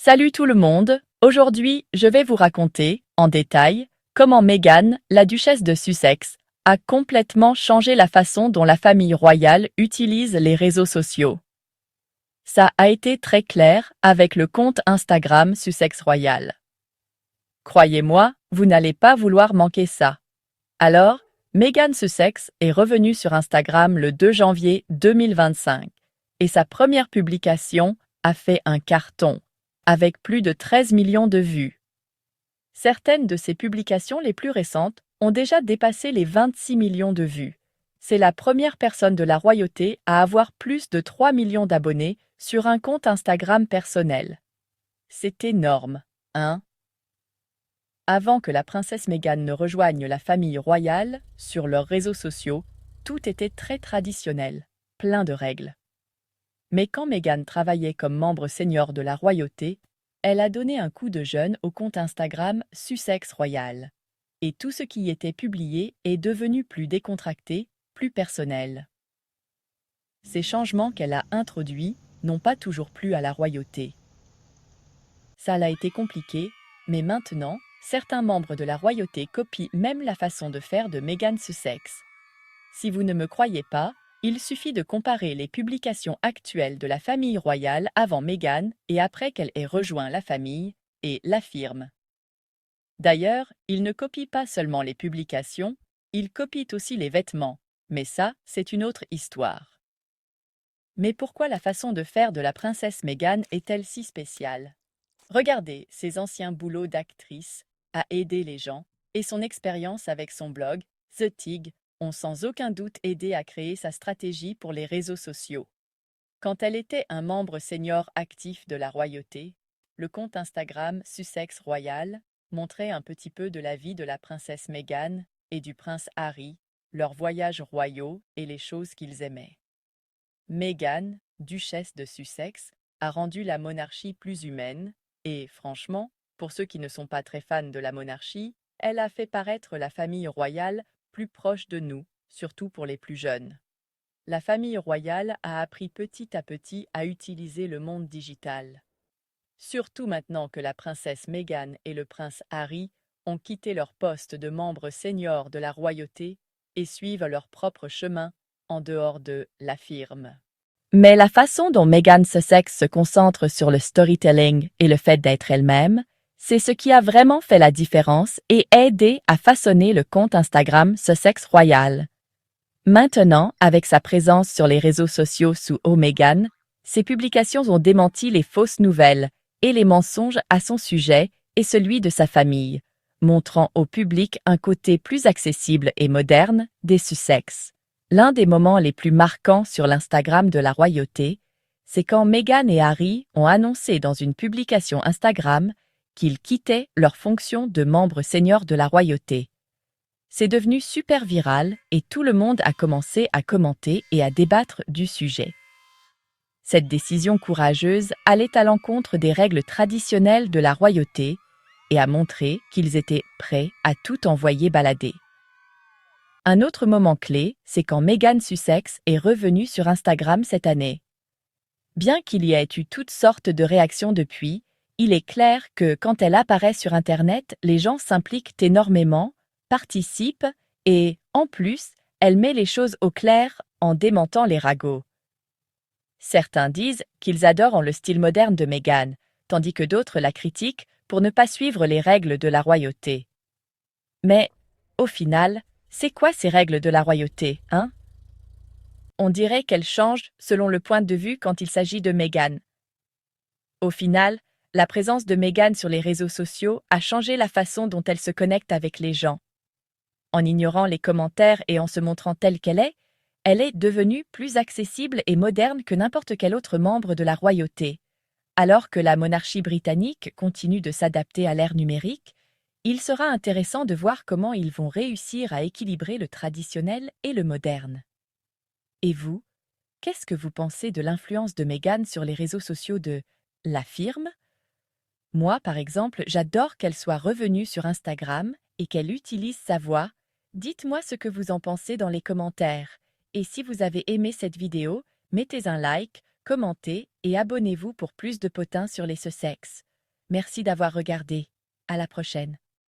Salut tout le monde, aujourd'hui je vais vous raconter, en détail, comment Meghan, la duchesse de Sussex, a complètement changé la façon dont la famille royale utilise les réseaux sociaux. Ça a été très clair avec le compte Instagram Sussex Royal. Croyez-moi, vous n'allez pas vouloir manquer ça. Alors, Meghan Sussex est revenue sur Instagram le 2 janvier 2025 et sa première publication a fait un carton, avec plus de 13 millions de vues. Certaines de ses publications les plus récentes ont déjà dépassé les 26 millions de vues. C'est la première personne de la royauté à avoir plus de 3 millions d'abonnés sur un compte Instagram personnel. C'est énorme, hein? Avant que la princesse Meghan ne rejoigne la famille royale, sur leurs réseaux sociaux, tout était très traditionnel, plein de règles. Mais quand Meghan travaillait comme membre senior de la royauté, elle a donné un coup de jeune au compte Instagram Sussex Royal. Et tout ce qui y était publié est devenu plus décontracté, plus personnel. Ces changements qu'elle a introduits n'ont pas toujours plu à la royauté. Ça a été compliqué, mais maintenant, certains membres de la royauté copient même la façon de faire de Meghan Sussex. Si vous ne me croyez pas, il suffit de comparer les publications actuelles de la famille royale avant Meghan et après qu'elle ait rejoint la famille, et l'affirme. D'ailleurs, il ne copie pas seulement les publications, il copie aussi les vêtements, mais ça, c'est une autre histoire. Mais pourquoi la façon de faire de la princesse Meghan est-elle si spéciale? Regardez ses anciens boulots d'actrice, à aider les gens, et son expérience avec son blog, The Tig, ont sans aucun doute aidé à créer sa stratégie pour les réseaux sociaux. Quand elle était un membre senior actif de la royauté, le compte Instagram Sussex Royal montrait un petit peu de la vie de la princesse Meghan et du prince Harry, leurs voyages royaux et les choses qu'ils aimaient. Meghan, duchesse de Sussex, a rendu la monarchie plus humaine et, franchement, pour ceux qui ne sont pas très fans de la monarchie, elle a fait paraître la famille royale plus proche de nous, surtout pour les plus jeunes. La famille royale a appris petit à petit à utiliser le monde digital. Surtout maintenant que la princesse Meghan et le prince Harry ont quitté leur poste de membres seniors de la royauté et suivent leur propre chemin en dehors de la firme. Mais la façon dont Meghan Sussex se concentre sur le storytelling et le fait d'être elle-même, c'est ce qui a vraiment fait la différence et aidé à façonner le compte Instagram Sussex Royal. Maintenant, avec sa présence sur les réseaux sociaux sous Meghan, ses publications ont démenti les fausses nouvelles et les mensonges à son sujet et celui de sa famille, montrant au public un côté plus accessible et moderne des Sussex. L'un des moments les plus marquants sur l'Instagram de la royauté, c'est quand Meghan et Harry ont annoncé dans une publication Instagram qu'ils quittaient leur fonction de membres seniors de la royauté. C'est devenu super viral et tout le monde a commencé à commenter et à débattre du sujet. Cette décision courageuse allait à l'encontre des règles traditionnelles de la royauté et a montré qu'ils étaient prêts à tout envoyer balader. Un autre moment clé, c'est quand Meghan Sussex est revenue sur Instagram cette année. Bien qu'il y ait eu toutes sortes de réactions depuis, il est clair que quand elle apparaît sur Internet, les gens s'impliquent énormément, participent et, en plus, elle met les choses au clair en démentant les ragots. Certains disent qu'ils adorent le style moderne de Meghan, tandis que d'autres la critiquent pour ne pas suivre les règles de la royauté. Mais, au final, c'est quoi ces règles de la royauté, hein? On dirait qu'elles changent selon le point de vue quand il s'agit de Meghan. Au final, la présence de Meghan sur les réseaux sociaux a changé la façon dont elle se connecte avec les gens. En ignorant les commentaires et en se montrant telle qu'elle est devenue plus accessible et moderne que n'importe quel autre membre de la royauté. Alors que la monarchie britannique continue de s'adapter à l'ère numérique, il sera intéressant de voir comment ils vont réussir à équilibrer le traditionnel et le moderne. Et vous, qu'est-ce que vous pensez de l'influence de Meghan sur les réseaux sociaux de la firme? Moi, par exemple, j'adore qu'elle soit revenue sur Instagram et qu'elle utilise sa voix. Dites-moi ce que vous en pensez dans les commentaires. Et si vous avez aimé cette vidéo, mettez un like, commentez et abonnez-vous pour plus de potins sur les Sussex. Merci d'avoir regardé. À la prochaine.